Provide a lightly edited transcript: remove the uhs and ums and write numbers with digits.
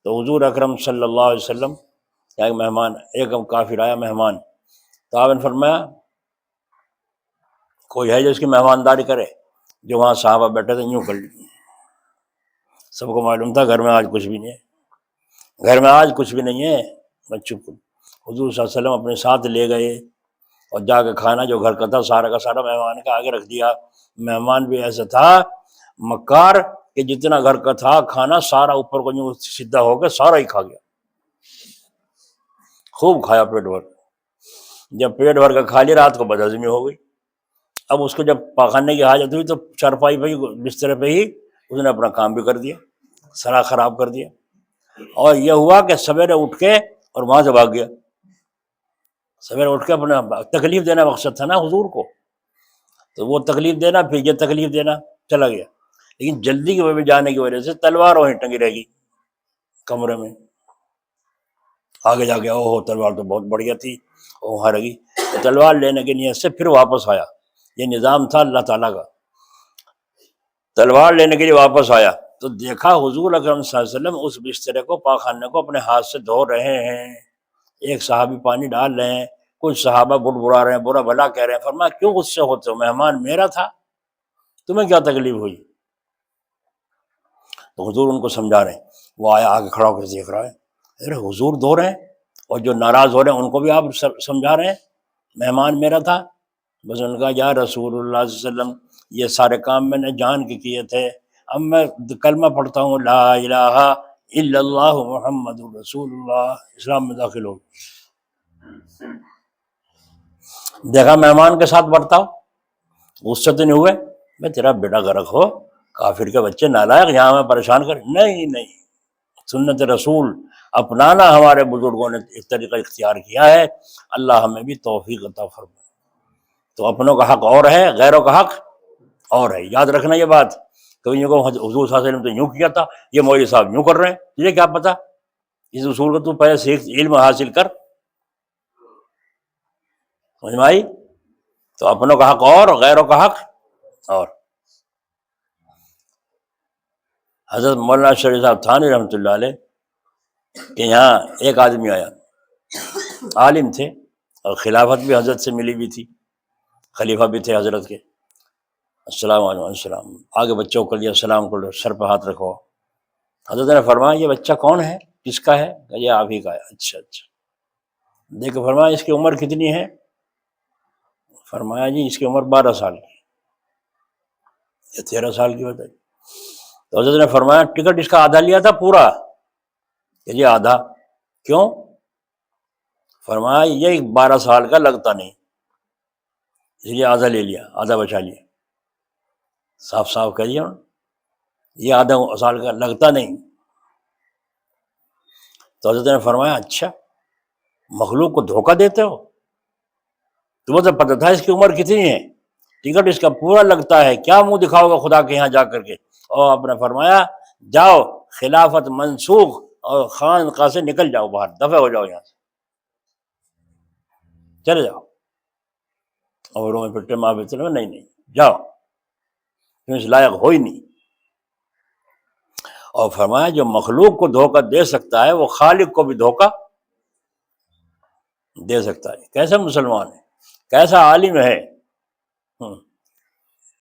تو حضور اکرم صلی اللہ علیہ وسلم ایک مہمان، ایک کافر آیا مہمان، تو آپ نے فرمایا کوئی ہے جو اس کی مہمانداری کرے؟ جو وہاں صحابہ بیٹھے تھے یوں کر لی، سب کو معلوم تھا گھر میں آج کچھ بھی نہیں ہے، گھر میں آج کچھ بھی نہیں ہے، میں چپ۔ حضور صلی اللہ علیہ وسلم اپنے ساتھ لے گئے اور جا کے کھانا جو گھر کا تھا سارا کا سارا مہمان کے آگے رکھ دیا۔ مہمان بھی ایسا تھا مکار کہ جتنا گھر کا تھا کھانا سارا اوپر کو یوں سیدھا ہو کے سارا ہی کھا گیا، خوب کھایا پیٹ بھر۔ جب پیٹ بھر کے کھا لیا رات کو بدہضمی ہو گئی۔ اب اس کو جب پاخانے کی حاجت ہوئی تو چارپائی پہ ہی بستر پہ ہی اس نے اپنا کام بھی کر دیا، سرا خراب کر دیا۔ اور یہ ہوا کہ سویرے اٹھ کے اور وہاں سے بھاگ گیا، سویرے اٹھ کے اپنا تکلیف دینا مقصد تھا نا حضور کو، تو وہ تکلیف دینا پھر یہ تکلیف دینا چلا گیا۔ لیکن جلدی کی وجہ جانے کی وجہ سے تلوار وہیں ٹنگی رہ گئی کمرے میں۔ آگے جا گیا، اوہ تلوار تو بہت بڑھیا تھی، وہاں رہی۔ تلوار لینے کی نیت سے پھر واپس آیا، یہ نظام تھا اللہ تعالیٰ کا۔ تلوار لینے کے لیے واپس آیا تو دیکھا حضور اکرم صلی اللہ علیہ وسلم اس بسترے کو پاخانے کو اپنے ہاتھ سے دھو رہے ہیں، ایک صحابی پانی ڈال رہے ہیں، کچھ صحابہ بڑبڑا رہے ہیں، برا بھلا کہہ رہے ہیں۔ فرمایا کیوں غصے ہوتے ہو؟ مہمان میرا تھا، تمہیں کیا تکلیف ہوئی؟ تو حضور ان کو سمجھا رہے ہیں۔ وہ آیا آگے کھڑا ہو کے دیکھ رہا ہے، ارے حضور دھو رہے ہیں اور جو ناراض ہو رہے ہیں ان کو بھی آپ سمجھا رہے ہیں مہمان میرا تھا۔ بس ان کا یا رسول اللہ صلی اللہ علیہ وسلم یہ سارے کام میں نے جان کے کیے تھے، اب میں کلمہ پڑھتا ہوں لا الہ الا اللہ محمد رسول اللہ، اسلام میں داخل ہو۔ دیکھا مہمان کے ساتھ برتاؤ، غصے تو نہیں ہوئے؟ میں تیرا بیٹا غرق ہو، کافر کے بچے نالائق یہاں میں پریشان کر، نہیں، سنت رسول اپنانا ہمارے بزرگوں نے ایک طریقہ اختیار کیا ہے، اللہ ہمیں بھی توفیق عطا فرمائے۔ تو اپنوں کا حق اور ہے، غیروں کا حق اور ہے، یاد رکھنا یہ بات۔ کبھی یہ کو حضور صلی اللہ علیہ وسلم تو یوں کیا تھا، یہ مولوی صاحب یوں کر رہے ہیں، تجھے کیا پتا؟ اس اصول کو تو پہلے سیکھ، علم حاصل کر، سمجھ میں آئی؟ تو اپنوں کا حق اور غیروں کا حق اور۔ حضرت مولانا شریف صاحب تھانوی رحمۃ اللہ علیہ کہ یہاں ایک آدمی آیا، عالم تھے اور خلافت بھی حضرت سے ملی بھی تھی، خلیفہ بھی تھے حضرت کے۔ السلام علیکم، السلام، آگے بچوں کو لیا سلام کرو، سر پہ ہاتھ رکھو۔ حضرت نے فرمایا یہ بچہ کون ہے، کس کا ہے؟ یہ آپ ہی کا ہے۔ اچھا، دیکھ کے فرمایا اس کی عمر کتنی ہے؟ فرمایا جی اس کی عمر 12 سال کی، یا 13 سال کی بتائی۔ تو حضرت نے فرمایا ٹکٹ اس کا آدھا لیا تھا پورا؟ کہ جی آدھا۔ کیوں؟ فرمایا یہ 12 سال کا لگتا نہیں، اس لیے آدھا لے لیا، آدھا بچا لیا۔ صاف صاف کہہ دیا یہ آدھا سال کا لگتا نہیں۔ تو حضرت نے فرمایا اچھا مخلوق کو دھوکہ دیتے ہو؟ تمہیں تو پتہ تھا اس کی عمر کتنی ہے، ٹکٹ اس کا پورا لگتا ہے، کیا منہ دکھاؤ گا خدا کے یہاں جا کر کے؟ اور آپ نے فرمایا جاؤ خلافت منسوخ اور خانقاہ سے نکل جاؤ باہر، دفع ہو جاؤ یہاں سے، چلے جاؤ۔ اور میں پھٹے ماں بھی چلو، نہیں جاؤ، تم اس لائق ہو ہی نہیں۔ اور فرمایا جو مخلوق کو دھوکہ دے سکتا ہے وہ خالق کو بھی دھوکہ دے سکتا ہے۔ کیسا مسلمان ہے، کیسا عالم ہے۔